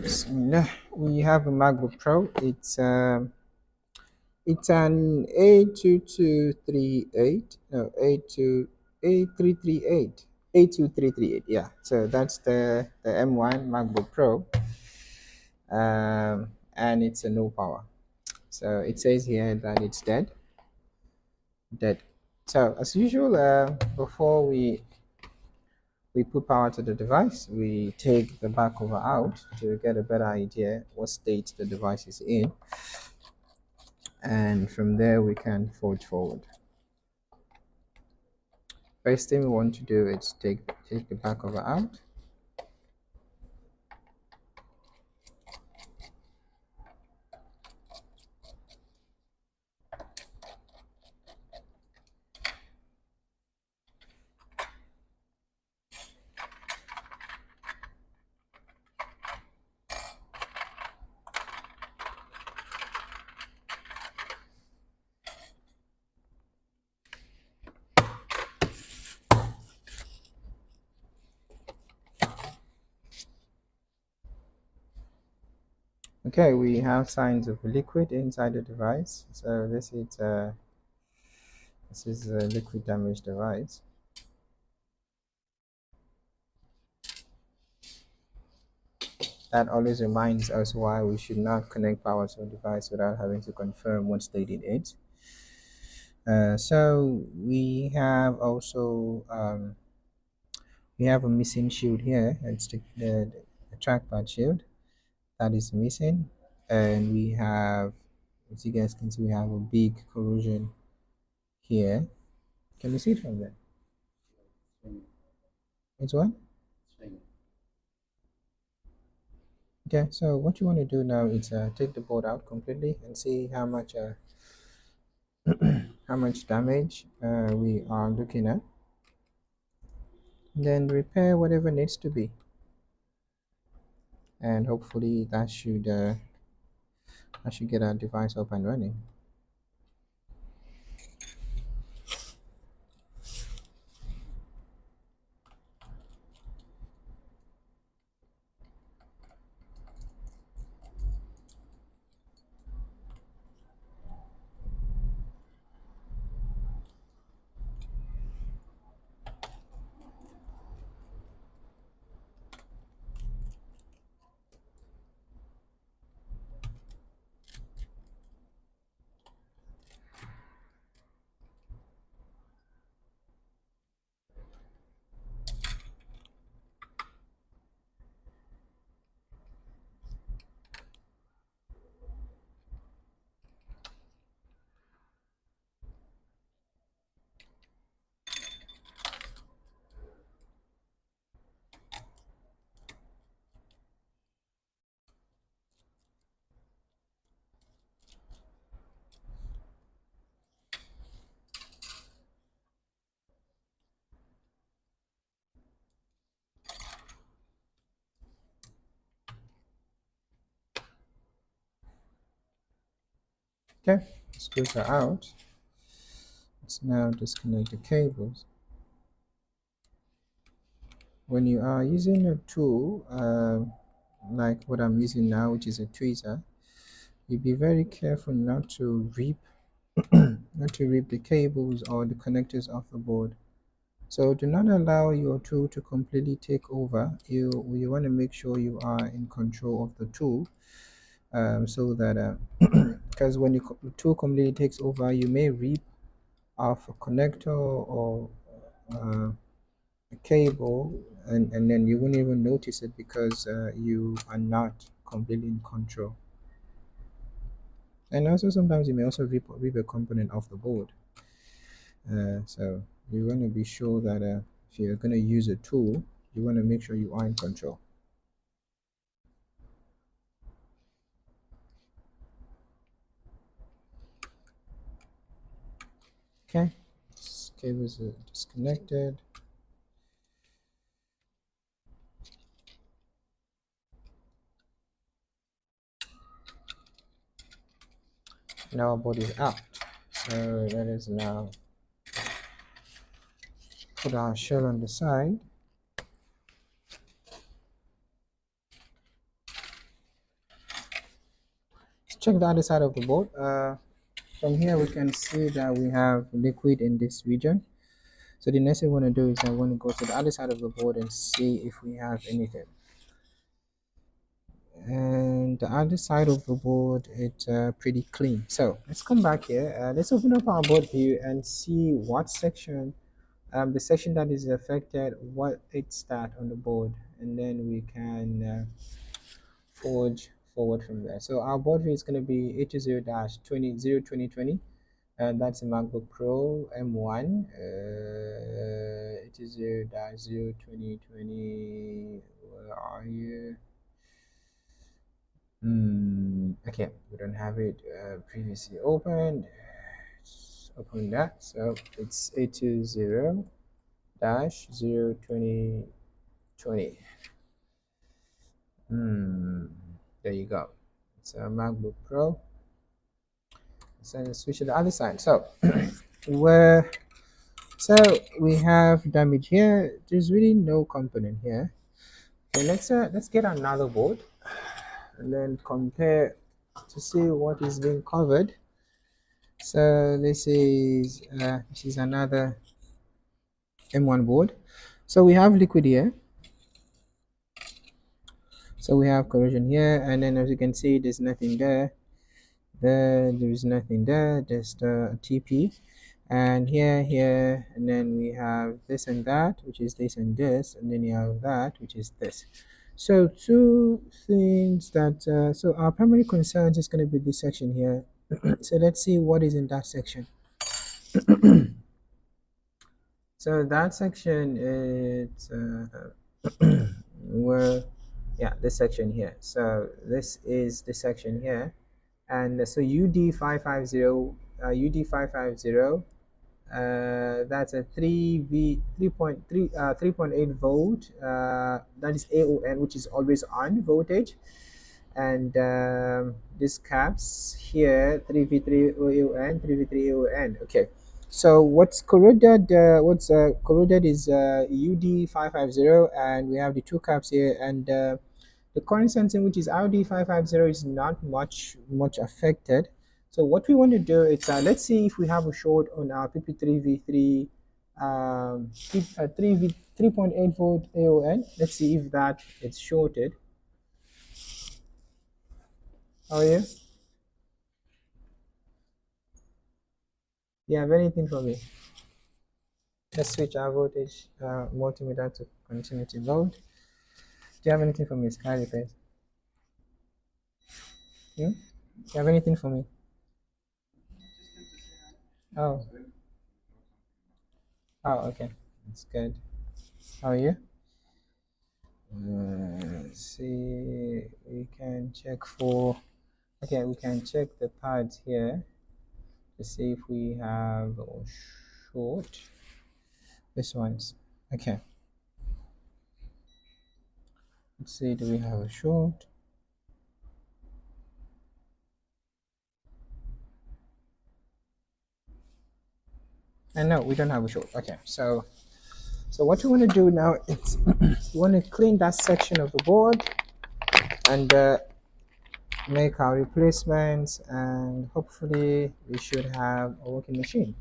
Bismillah. We have a MacBook Pro. It's an A2238. No, A2338. A2338. Yeah. So that's the M1 MacBook Pro. And it's a no power. So it says here that it's dead. So as usual, before we put power to the device, we take the back cover out to get a better idea what state the device is in, and from there we can forge forward. First thing we want to do is take the back cover out. Okay, we have signs of liquid inside the device. So this is a liquid damage device. That always reminds us why we should not connect power to a device without having to confirm what state it is. So we have also we have a missing shield here. It's the trackpad shield that is missing, and we have, as you guys can see, we have a big corrosion here. Can you see it from there? It's what? Okay, so what you want to do now is take the board out completely and see how much how much damage we are looking at, and then repair whatever needs to be, and hopefully that should get our device up and running. Okay, screws are out. Let's now disconnect the cables. When you are using a tool like what I'm using now, which is a tweezer, you be very careful not to rip the cables or the connectors off the board. So do not allow your tool to completely take over. You want to make sure you are in control of the tool, so that because when the tool completely takes over, you may rip off a connector or a cable, and then you won't even notice it because you are not completely in control. And also sometimes you may also rip a component off the board. So you want to be sure that if you're going to use a tool, you want to make sure you are in control. Okay, this cable is disconnected. Now our board is out. So that is now put our shell on the side. check the other side of the board. From here we can see that we have liquid in this region. So the next thing I want to do is I want to go to the other side of the board and see if we have anything. And the other side of the board, it's pretty clean. So let's come back here. Let's open up our board view and see what section, the section that is affected, what it's that on the board, and then we can forge forward from there. So our board view is going to be 820-202020, and that's a MacBook Pro M1, 820-02020. Where are you? Okay, we don't have it previously opened. Let's open that. So it's 820-02020. There you go. It's a MacBook Pro. So switch to the other side. So where we have damage here. There's really no component here. Okay, let's get another board and then compare to see what is being covered. So this is another M1 board. So we have liquid here. So we have corrosion here, and then as you can see, there's nothing there. There is nothing there. Just TP, and here, and then we have this and that, which is this and this, and then you have that, which is this. So two things that so our primary concerns is going to be this section here. So let's see what is in that section. So that section is where, yeah, this section here. So this is the section here, and so UD550, that's a 3.8 volt. That is AON, which is always on voltage, and this caps here 3v3 AON, 3v3 AON. Okay, so what's corroded? Corroded is UD550, and we have the two caps here, and the current sensing, which is RD550, is not much affected. So what we want to do is let's see if we have a short on our PP3v3 3.8 volt AON. Let's see if that is shorted. How are you? Do you have anything for me? Let's switch our voltage multimeter to continuity load. Do you have anything for me, Sky Repairs? Do you have anything for me? Oh. Oh, okay. That's good. How are you? Let's see. We can check for. Okay, we can check the pads here to see if we have a short. This one's okay. Let's see. Do we have a short? And no, we don't have a short. Okay, so what we want to do now is we want to clean that section of the board and make our replacements, and hopefully we should have a working machine.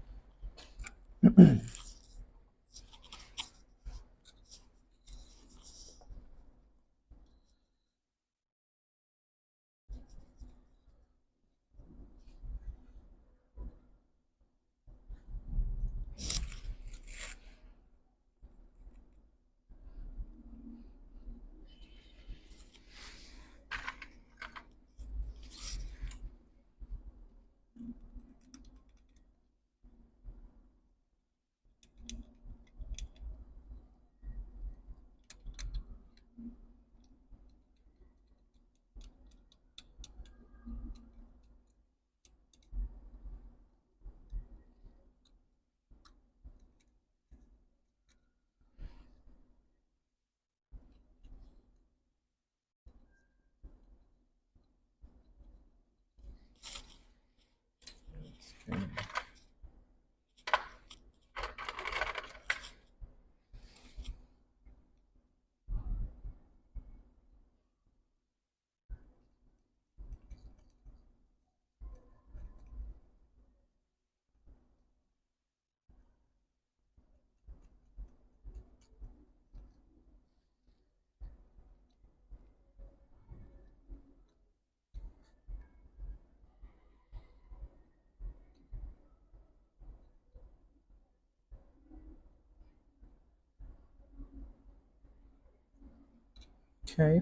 Okay,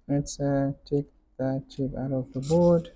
let's take that chip out of the board.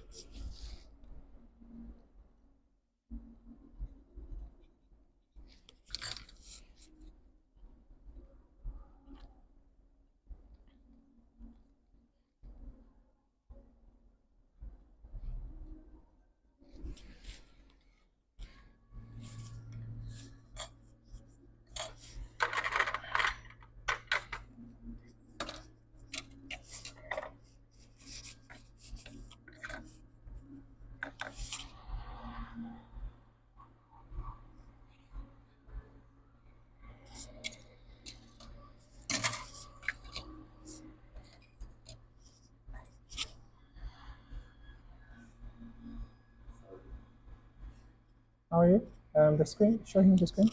How are you? The screen, show him the screen.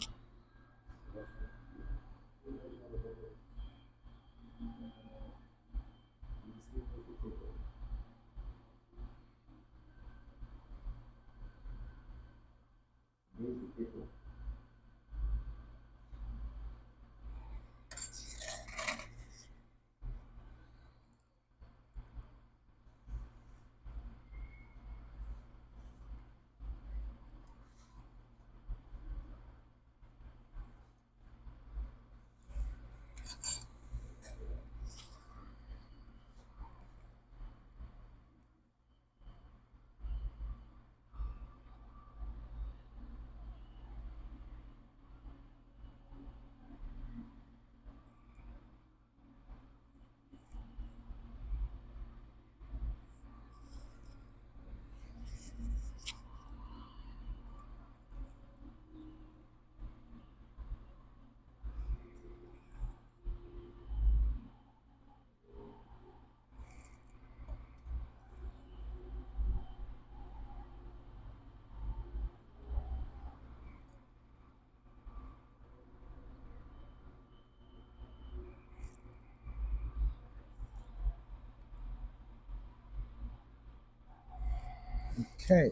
Okay,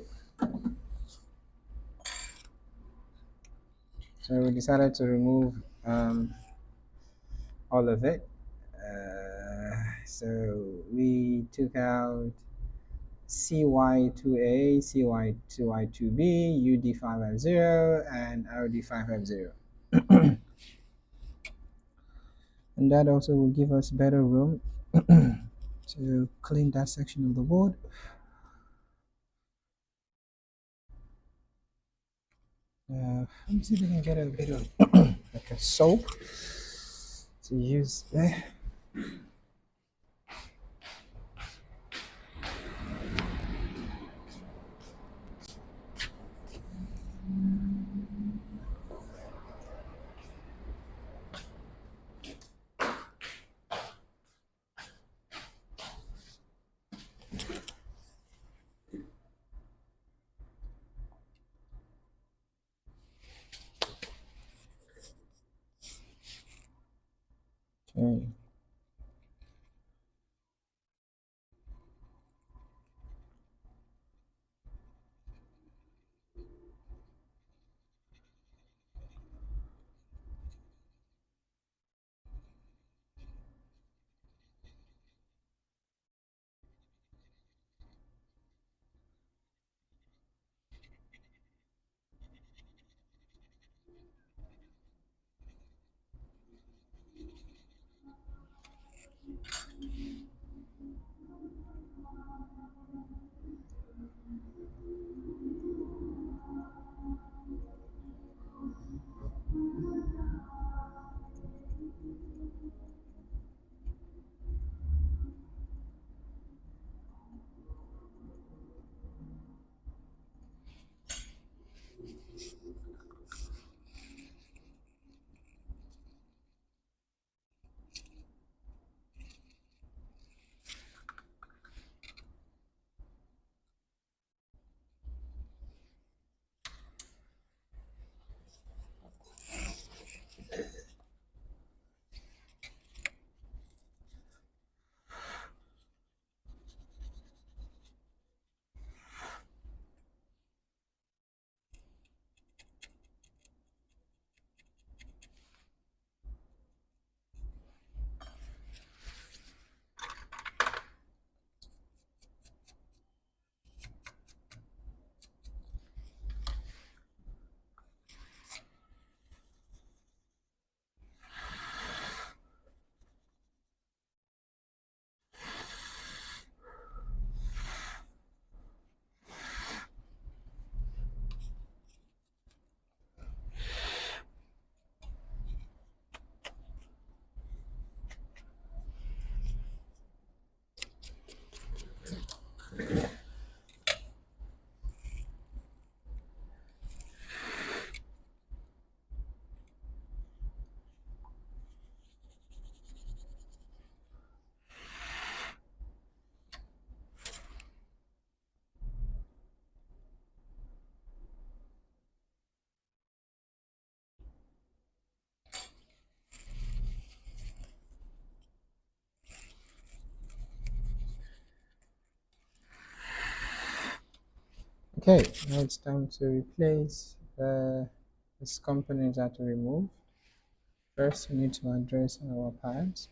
so we decided to remove all of it. So we took out CY2A, CY2Y2B, UD550, and RD550. And that also will give us better room to clean that section of the board. Let me see if we can get a bit of like a soap to use there. Okay. Okay, now it's time to replace this component that we remove. First, we need to address our pads.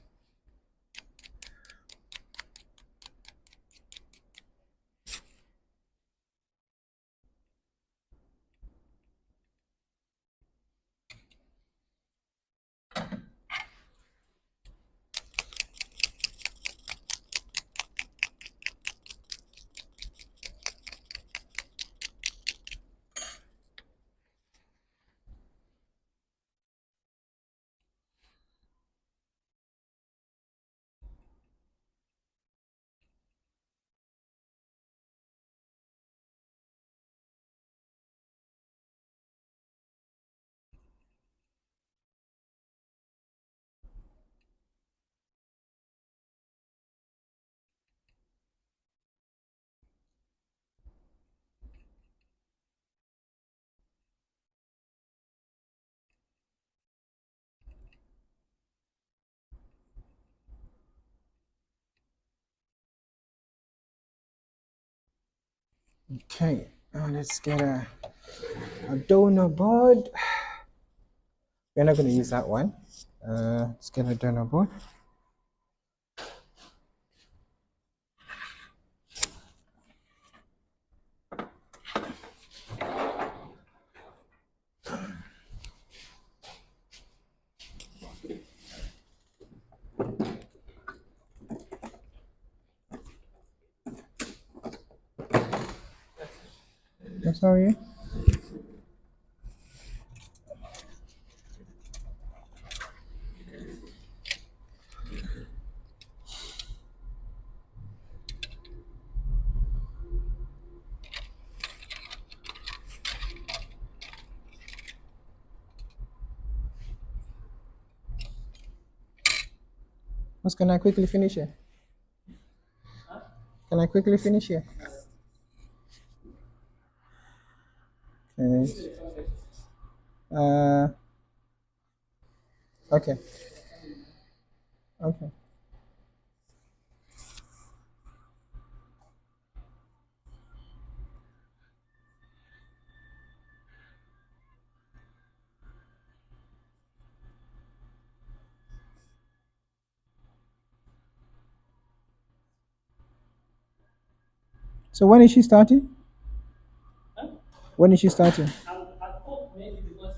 Okay, now let's get a donor board. We're not going to use that one. Let's get a donor board. I'm sorry. Can I quickly finish it? Can I quickly finish it? Okay. Uh, okay. Okay. So when is she starting? When is she starting? I thought maybe because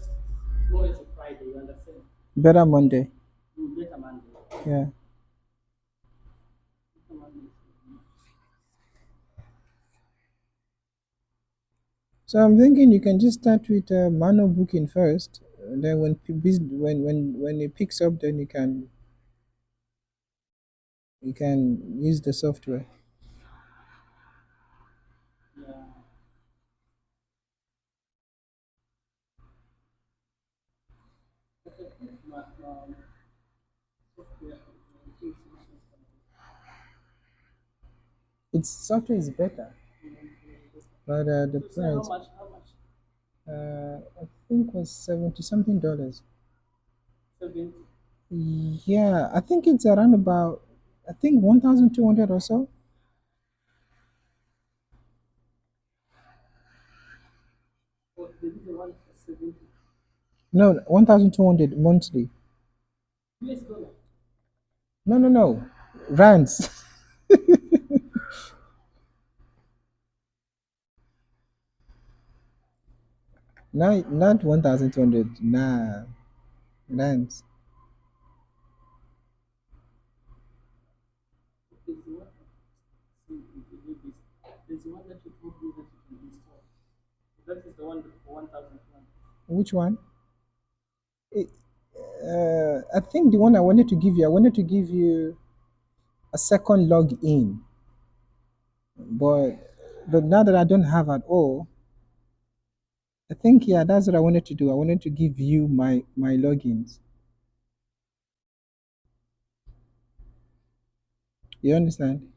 tomorrow is a Friday, you understand? Better Monday. Better Monday. Yeah. So I'm thinking you can just start with manual booking first, and then when it picks up, then you can use the software. Its software is better, but the price. I think was 70 something dollars. 70. Yeah, I think it's around about, I think 1,200 or so. No, 1,200 monthly. No, no, no, rands. Not 1,200. Nah, rands. Which one? It, I think the one I wanted to give you, I wanted to give you a second login, but now that I don't have at all, I think yeah, that's what I wanted to do. I wanted to give you my logins. You understand?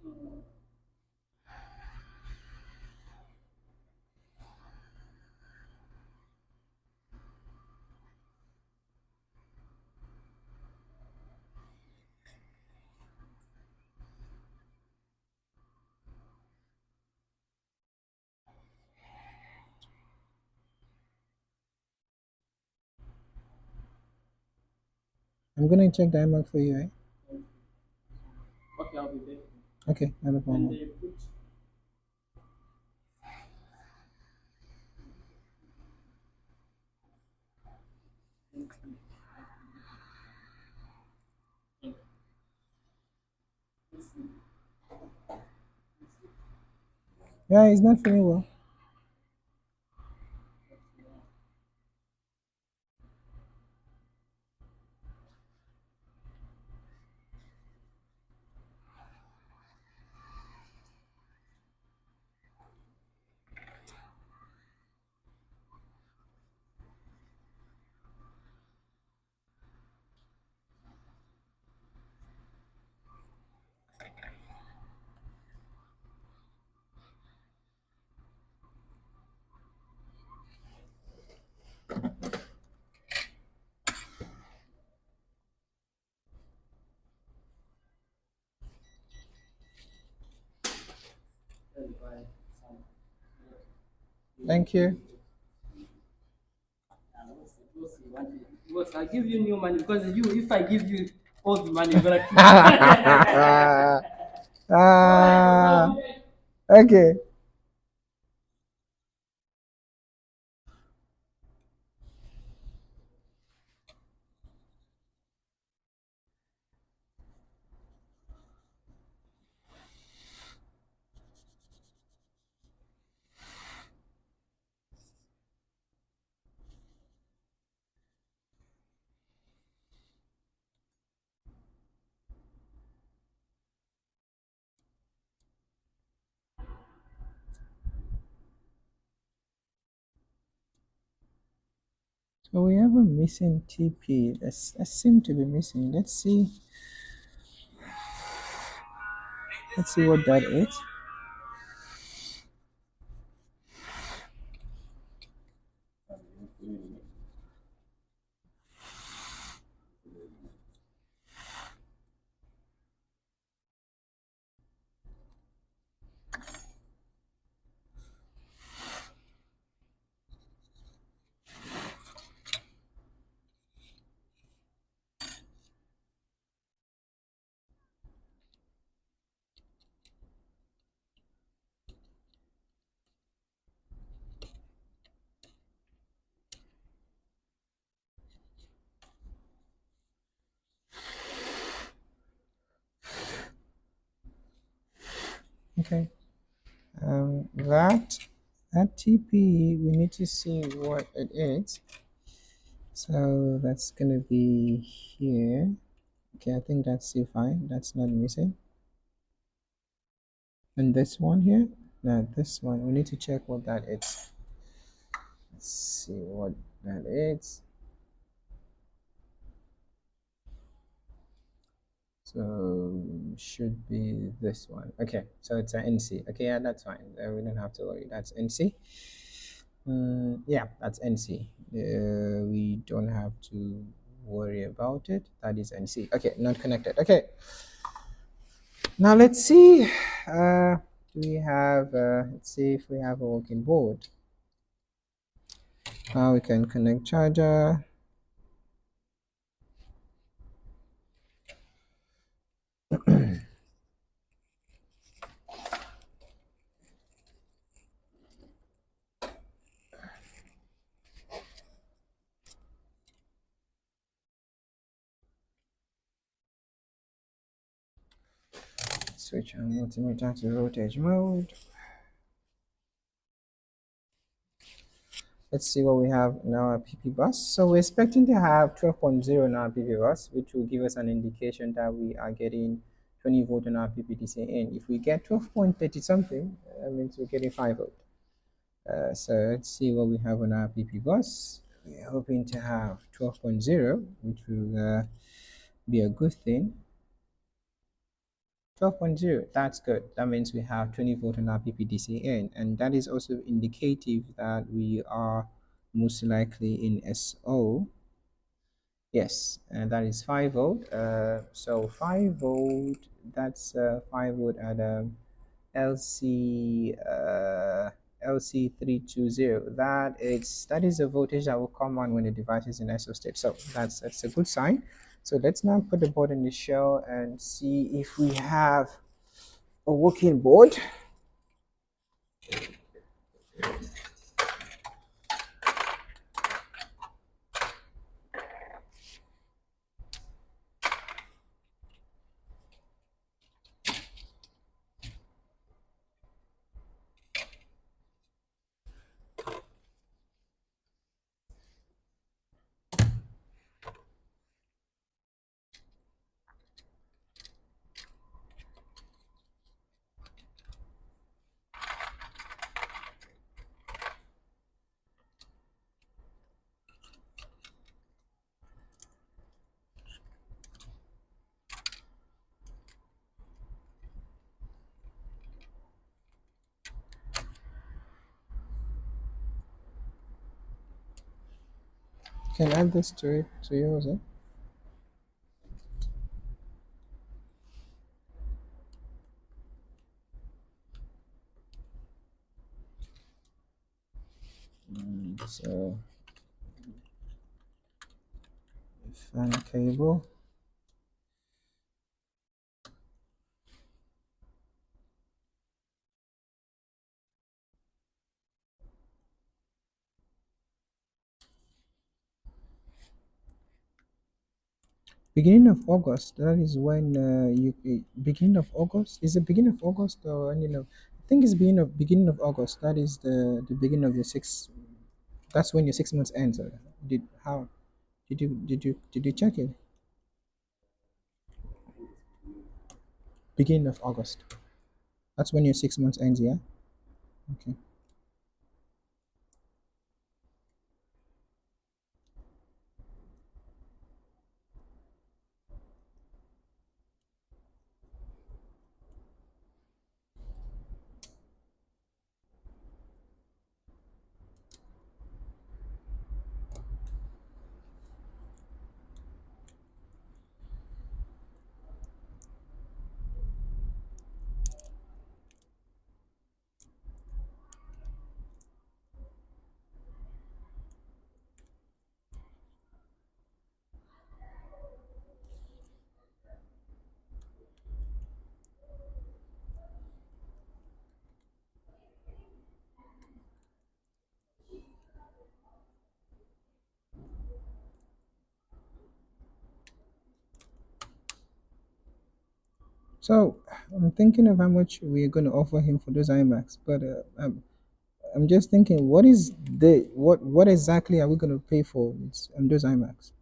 I'm gonna check the iMac for you, eh? Okay, I'll be there. Okay, not a problem. Yeah, he's not feeling well. Thank you. I give you new money because you. If I give you old money, you're gonna keep it. Okay. So we have a missing TP. That seem to be missing. Let's see. Let's see what that is. Okay. That TP, we need to see what it is. So that's gonna be here. Okay, I think that's still fine. That's not missing. And this one here, no, this one. We need to check what that is. Let's see what that is. So should be this one. Okay, so it's an NC. Okay, yeah, that's fine. We don't have to worry. That's NC. Yeah, that's NC. We don't have to worry about it. That is NC. Okay, not connected. Okay. Now let's see. Do we have? Let's see if we have a working board. Now we can connect charger. Switch our multimeter to voltage mode. Let's see what we have in our PPBUS. So we're expecting to have 12.0 in our PPBUS, which will give us an indication that we are getting 20 volt in our PPDCIN. If we get 12.30 something, that means we're getting 5 volt. So let's see what we have on our PPBUS. We're hoping to have 12.0, which will be a good thing. 12.0, that's good. That means we have 20 volt on our PPDCIN, and that is also indicative that we are most likely in SO. Yes, and that is 5 volt. So 5 volt, that's 5 volt at LC LC320. That is a voltage that will come on when the device is in SO state. So that's a good sign. So let's now put the board in the shell and see if we have a working board. Can add this to it to yours, eh? So fan cable. Beginning of August. That is when beginning of August. Is it beginning of August or ending of? I think it's beginning of August. That is the beginning of your six. That's when your 6 months ends. Did how? Did you check it? Beginning of August. That's when your 6 months ends. Yeah. Okay. So I'm thinking of how much we're going to offer him for those IMAX, but I'm just thinking, what exactly are we going to pay for those IMAX?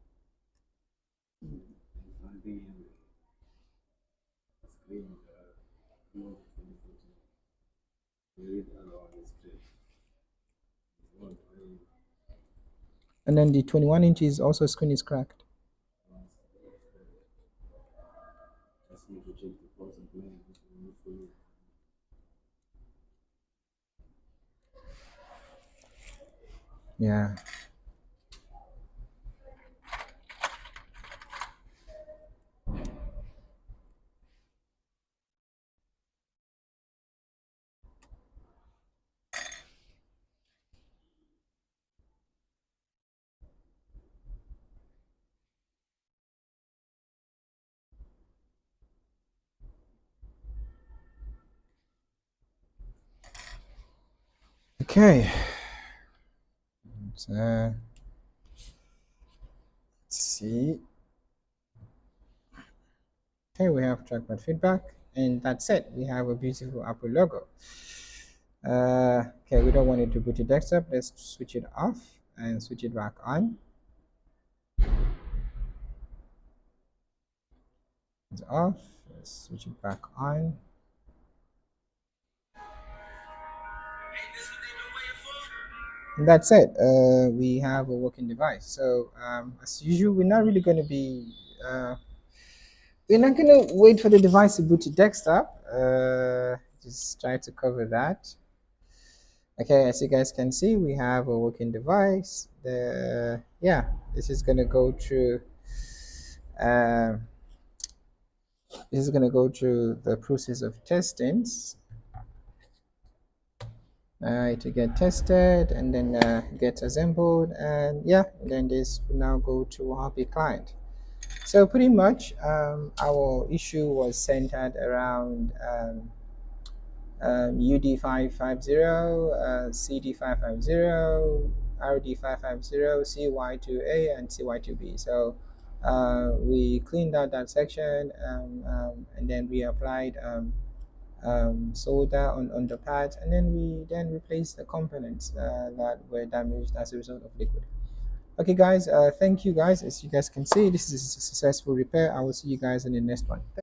And then the 21 inches also screen is cracked. Yeah. Okay. Let's see. Okay, we have trackpad feedback, and that's it. We have a beautiful Apple logo. Okay, we don't want it to boot to desktop. Let's switch it off and switch it back on. It's off. Let's switch it back on. And that's it. We have a working device. So as usual, we're not gonna wait for the device to boot to desktop. Just try to cover that. Okay, as you guys can see, we have a working device. Yeah, this is gonna go through. Uh, this is gonna go through the process of testings. To get tested and then get assembled, and yeah, then this will now go to happy client. So pretty much our issue was centered around UD550, CD550, RD550, CY2A, and CY2B. So we cleaned out that section, and then we applied solder on the pads, and then we then replaced the components that were damaged as a result of liquid. Okay, guys, thank you guys. As you guys can see, this is a successful repair. I will see you guys in the next one.